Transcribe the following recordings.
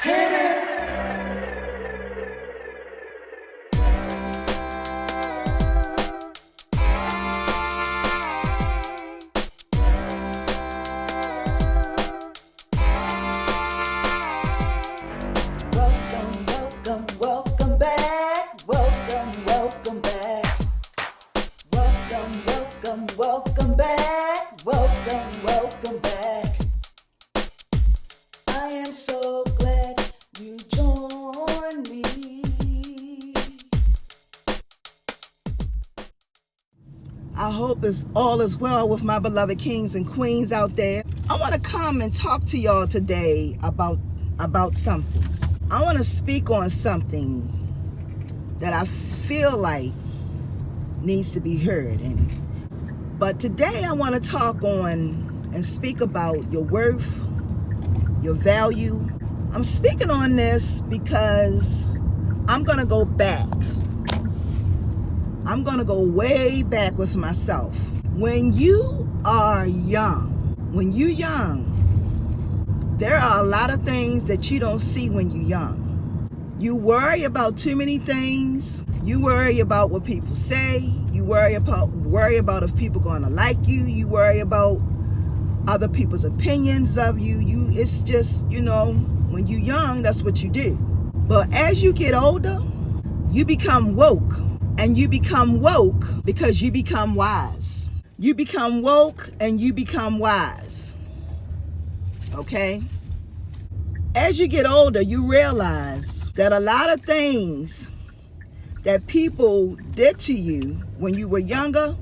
Hit it. Welcome back. Welcome back. Welcome back. Welcome back. I am so glad you joined me. I hope all is well with my beloved kings and queens out there. I want to come and talk to y'all today about something. I want to speak on something that I feel like needs to be heard. But today I want to talk on and speak about your worth, your value. I'm speaking on this because I'm going to go back. I'm going to go way back with myself. When you are young, there are a lot of things that you don't see when you're young. You worry about too many things. You worry about what people say. You worry about if people going to like you. You worry about other people's opinions of you. It's just, when you're young, that's what you do. But as you get older, you become woke. And you become woke because you become wise. You become woke and you become wise. Okay? As you get older, you realize that a lot of things that people did to you when you were younger,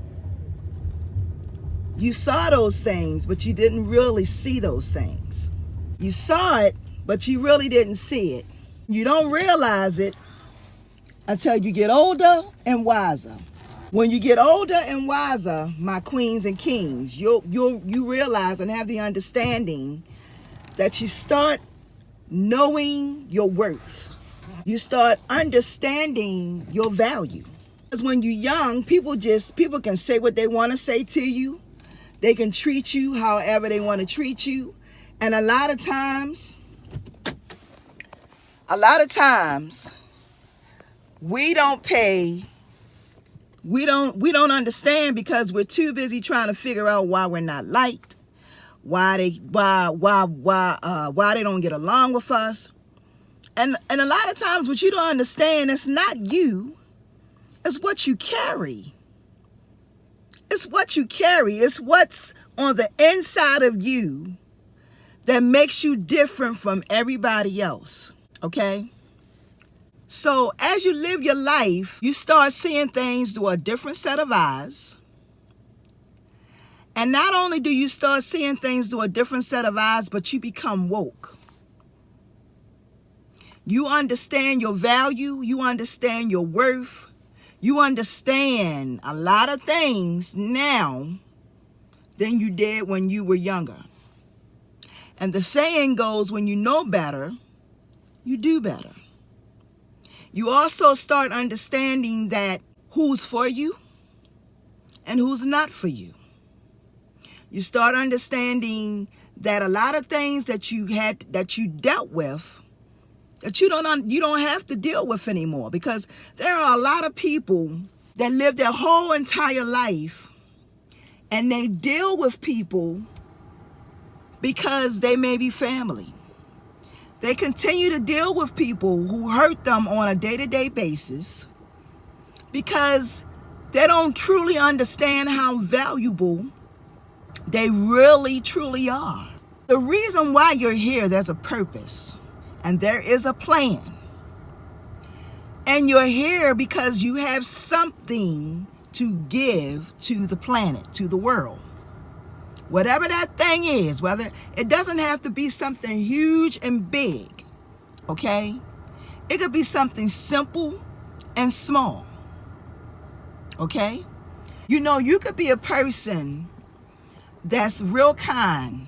you saw those things, but you didn't really see those things. You saw it, but you really didn't see it. You don't realize it until you get older and wiser. When you get older and wiser, my queens and kings, you realize and have the understanding that you start knowing your worth. You start understanding your value. Because when you're young, people can say what they want to say to you. They can treat you however they want to treat you. And a lot of times, we don't understand because we're too busy trying to figure out why we're not liked, why they don't get along with us. And a lot of times what you don't understand, it's not you, it's what you carry. It's what you carry. It's what's on the inside of you that makes you different from everybody else. Okay? So as you live your life, you start seeing things through a different set of eyes. And not only do you start seeing things through a different set of eyes, but you become woke. You understand your value. You understand your worth. You understand a lot of things now than you did when you were younger. And the saying goes, when you know better, you do better. You also start understanding that who's for you and who's not for you. You start understanding that a lot of things that you dealt with, that you don't have to deal with anymore, because there are a lot of people that live their whole entire life and they deal with people because they may be family. They continue to deal with people who hurt them on a day-to-day basis because they don't truly understand how valuable they really, truly are. The reason why you're here, there's a purpose and there is a plan. And you're here because you have something to give to the planet, to the world. Whatever that thing is, whether it doesn't have to be something huge and big, okay? It could be something simple and small, okay? You could be a person that's real kind,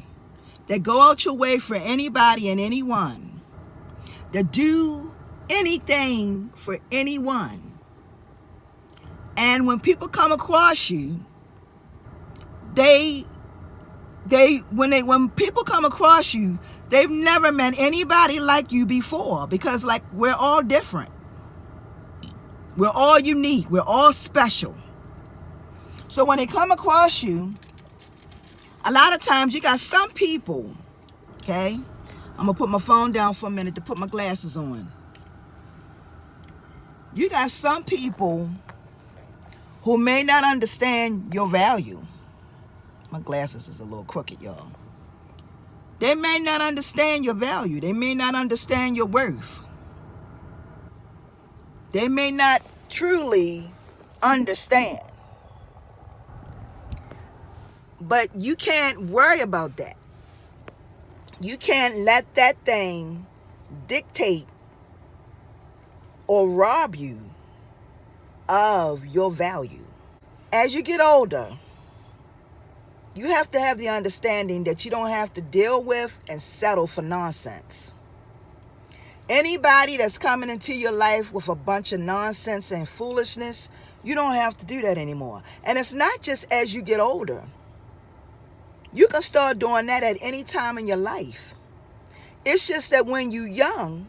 that go out your way for anybody and anyone, that do anything for anyone. And when people come across you, when people come across you, They've never met anybody like you before, because like we're all different. We're all unique. We're all special. So when they come across you, a lot of times you got some people, okay? I'm going to put my phone down for a minute to put my glasses on. You got some people who may not understand your value. My glasses is a little crooked, y'all. They may not understand your value. They may not understand your worth. They may not truly understand. But you can't worry about that. You can't let that thing dictate or rob you of your value. As you get older, you have to have the understanding that you don't have to deal with and settle for nonsense. Anybody that's coming into your life with a bunch of nonsense and foolishness, you don't have to do that anymore. And it's not just as you get older. You can start doing that at any time in your life. It's just that when you're young,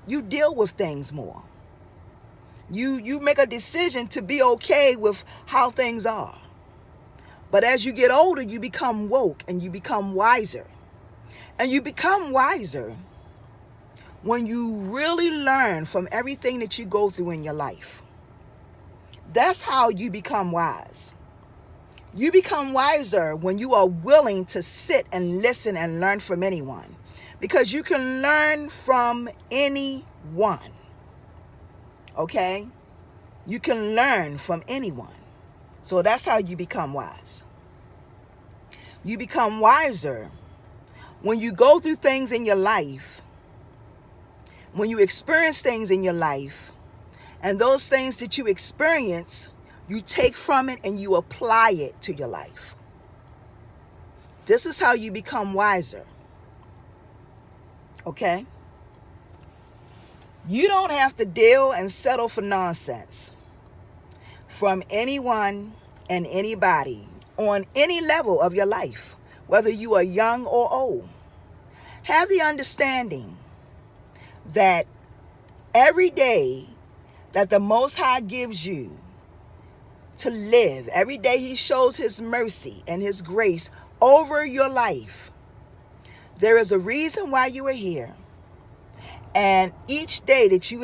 you deal with things more. You make a decision to be okay with how things are. But as you get older, you become woke and you become wiser. And you become wiser when you really learn from everything that you go through in your life. That's how you become wise. You become wiser when you are willing to sit and listen and learn from anyone. Because you can learn from anyone. Okay? You can learn from anyone. So that's how you become wise. You become wiser when you go through things in your life, when you experience things in your life, and those things that you experience, you take from it and you apply it to your life. This is how you become wiser. Okay? You don't have to deal and settle for nonsense from anyone and anybody on any level of your life, whether you are young or old. Have the understanding that every day that the Most High gives you to live, every day He shows His mercy and His grace over your life, there is a reason why you are here. And each day that you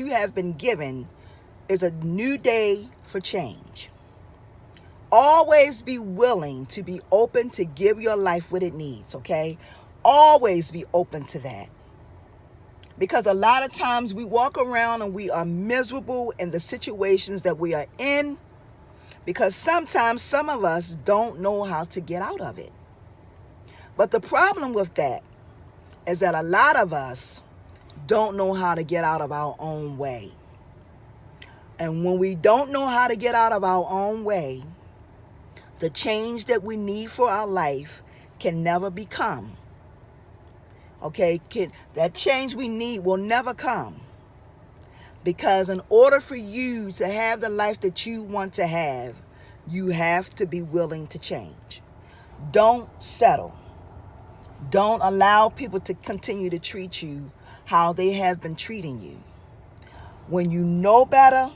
have been given is a new day for change. Always be willing to be open to give your life what it needs, okay? Always be open to that. Because a lot of times we walk around and we are miserable in the situations that we are in, because sometimes some of us don't know how to get out of it. But the problem with that is that a lot of us don't know how to get out of our own way. And when we don't know how to get out of our own way, the change that we need for our life can never become. Okay, that change we need will never come. Because in order for you to have the life that you want to have, you have to be willing to change. Don't settle. Don't allow people to continue to treat you how they have been treating you. When you know better,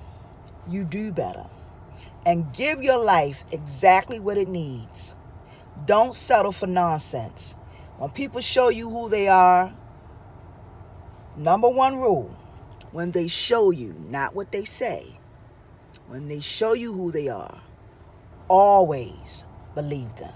you do better. And give your life exactly what it needs. Don't settle for nonsense. When people show you who they are, number one rule, when they show you, not what they say, when they show you who they are, always believe them.